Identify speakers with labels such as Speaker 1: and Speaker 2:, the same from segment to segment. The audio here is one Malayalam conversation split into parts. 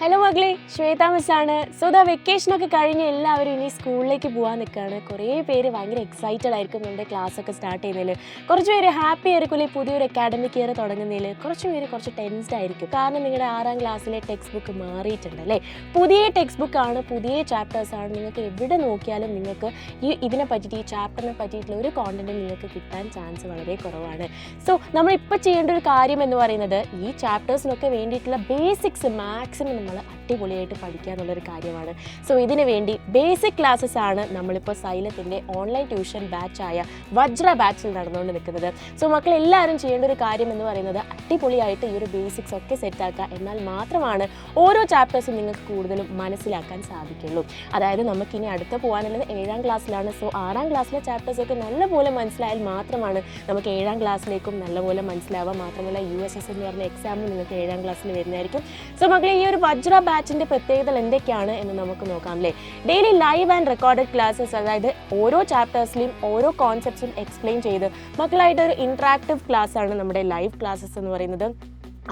Speaker 1: ഹലോ മകളെ, ശ്വേത മിസ്സാണ്. സോ വെക്കേഷനൊക്കെ കഴിഞ്ഞ് എല്ലാവരും ഇനി സ്കൂളിലേക്ക് പോകാൻ നിൽക്കുകയാണ്. കുറേ പേര് ഭയങ്കര എക്സൈറ്റഡ് ആയിരിക്കും നമ്മുടെ ക്ലാസ്സൊക്കെ സ്റ്റാർട്ട് ചെയ്യുന്നതിൽ. കുറച്ച് പേര് ഹാപ്പി ആയിരിക്കും പുതിയൊരു അക്കാഡമിക് ഇയർ തുടങ്ങുന്നതിൽ. കുറച്ച് പേര് കുറച്ച് ടെൻസ്ഡ് ആയിരിക്കും. കാരണം നിങ്ങളുടെ 6ാം ക്ലാസ്സിലെ ടെക്സ്റ്റ് ബുക്ക് മാറിയിട്ടുണ്ട് അല്ലേ. പുതിയ ടെക്സ്റ്റ് ബുക്കാണ്, പുതിയ ചാപ്റ്റേഴ്സാണ്. നിങ്ങൾക്ക് എവിടെ നോക്കിയാലും നിങ്ങൾക്ക് ഇതിനെ പറ്റിയിട്ട്, ഈ ചാപ്റ്ററിനെ പറ്റിയിട്ടുള്ള ഒരു കോണ്ടന്റ് നിങ്ങൾക്ക് കിട്ടാൻ ചാൻസ് വളരെ കുറവാണ്. സോ നമ്മളിപ്പോൾ ചെയ്യേണ്ട ഒരു കാര്യം എന്ന് പറയുന്നത് ഈ ചാപ്റ്റേഴ്സിനൊക്കെ വേണ്ടിയിട്ടുള്ള ബേസിക്സ് മാക്സിമം നമ്മൾ അടിപൊളിയായിട്ട് പഠിക്കുക എന്നുള്ളൊരു കാര്യമാണ്. സോ ഇതിനു വേണ്ടി ബേസിക് ക്ലാസ്സസ് ആണ് നമ്മളിപ്പോൾ സൈലത്തിൻ്റെ ഓൺലൈൻ ട്യൂഷൻ ബാച്ചായ വജ്ര ബാച്ചിൽ നടന്നുകൊണ്ട് നിൽക്കുന്നത്. സോ മക്കളെല്ലാവരും ചെയ്യേണ്ട ഒരു കാര്യം എന്ന് പറയുന്നത് അടിപൊളിയായിട്ട് ഈ ഒരു ബേസിക്സ് ഒക്കെ സെറ്റാക്കുക. എന്നാൽ മാത്രമാണ് ഓരോ ചാപ്റ്റേഴ്സും നിങ്ങൾക്ക് കൂടുതലും മനസ്സിലാക്കാൻ സാധിക്കുള്ളൂ. അതായത് നമുക്കിനി അടുത്ത് പോകാനുള്ളത് 7ാം ക്ലാസ്സിലാണ്. സോ 6ാം ക്ലാസ്സിലെ ചാപ്റ്റേഴ്സൊക്കെ നല്ലപോലെ മനസ്സിലായാൽ മാത്രമാണ് നമുക്ക് 7ാം ക്ലാസ്സിലേക്കും നല്ലപോലെ മനസ്സിലാവുക. മാത്രമല്ല USS എന്ന് പറഞ്ഞ എക്സാമിൽ നിങ്ങൾക്ക് 7ാം ക്ലാസ്സിൽ വരുന്നതായിരിക്കും. സോ മക്കളെ, ഈ ഒരു വജ്ര ബാച്ചിൻ്റെ പ്രത്യേകതകൾ എന്തൊക്കെയാണ് എന്ന് നമുക്ക് നോക്കാം അല്ലേ. Daily live and recorded classes, അതായത് ഓരോ ചാപ്റ്റേഴ്സിലെയും ഓരോ കോൺസെപ്റ്റ്സും എക്സ്പ്ലെയിൻ ചെയ്ത് മക്കളായിട്ടൊരു ഇൻട്രാക്റ്റീവ് ക്ലാസ് ആണ് നമ്മുടെ ലൈവ് ക്ലാസ്സസ് എന്ന് പറയുന്നത്.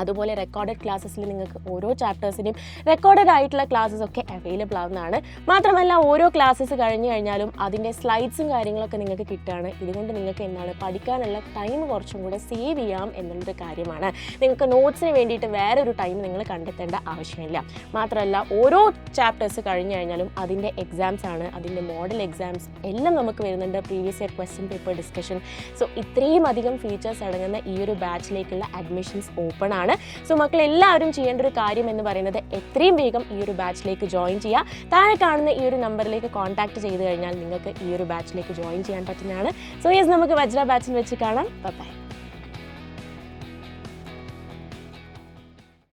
Speaker 1: അതുപോലെ റെക്കോർഡഡ് ക്ലാസ്സസിൽ നിങ്ങൾക്ക് ഓരോ ചാപ്റ്റേഴ്സിൻ്റെയും റെക്കോർഡഡ് ആയിട്ടുള്ള ക്ലാസ്സസ് ഒക്കെ അവൈലബിൾ ആവുന്നതാണ്. മാത്രമല്ല ഓരോ ക്ലാസ്സസ് കഴിഞ്ഞ് കഴിഞ്ഞാലും അതിൻ്റെ സ്ലൈഡ്സും കാര്യങ്ങളൊക്കെ നിങ്ങൾക്ക് കിട്ടുകയാണ്. ഇതുകൊണ്ട് നിങ്ങൾക്ക് എന്താണ് പഠിക്കാനുള്ള ടൈം കുറച്ചും കൂടെ സേവ് ചെയ്യാം എന്നുള്ളൊരു കാര്യമാണ്. നിങ്ങൾക്ക് നോട്ട്സിന് വേണ്ടിയിട്ട് വേറൊരു ടൈം നിങ്ങൾ കണ്ടെത്തേണ്ട ആവശ്യമില്ല. മാത്രമല്ല ഓരോ ചാപ്റ്റേഴ്സ് കഴിഞ്ഞ് കഴിഞ്ഞാലും അതിൻ്റെ എക്സാംസ് ആണ്, അതിൻ്റെ മോഡൽ എക്സാംസ് എല്ലാം നമുക്ക് വരുന്നുണ്ട്. Previous year question paper discussion. So ഇത്രയും അധികം ഫീച്ചേഴ്സ് അടങ്ങുന്ന ഈ ഒരു ബാച്ചിലേക്കുള്ള അഡ്മിഷൻസ് ഓപ്പൺ ആണ്. സോ മക്കളെല്ലാവരും ചെയ്യേണ്ട ഒരു കാര്യം എന്ന് പറയുന്നത് എത്രയും വേഗം ഈ ഒരു ബാച്ചിലേക്ക് ജോയിൻ ചെയ്യുക. താഴെ കാണുന്ന ഈ ഒരു നമ്പറിലേക്ക് കോൺടാക്ട് ചെയ്ത് കഴിഞ്ഞാൽ നിങ്ങൾക്ക് ഈ ഒരു ബാച്ചിലേക്ക് ജോയിൻ ചെയ്യാൻ പറ്റുന്നതാണ്. സോ യെസ്, നമുക്ക് വജ്ര ബാച്ചിൽ വെച്ച് കാണാം. ബൈ.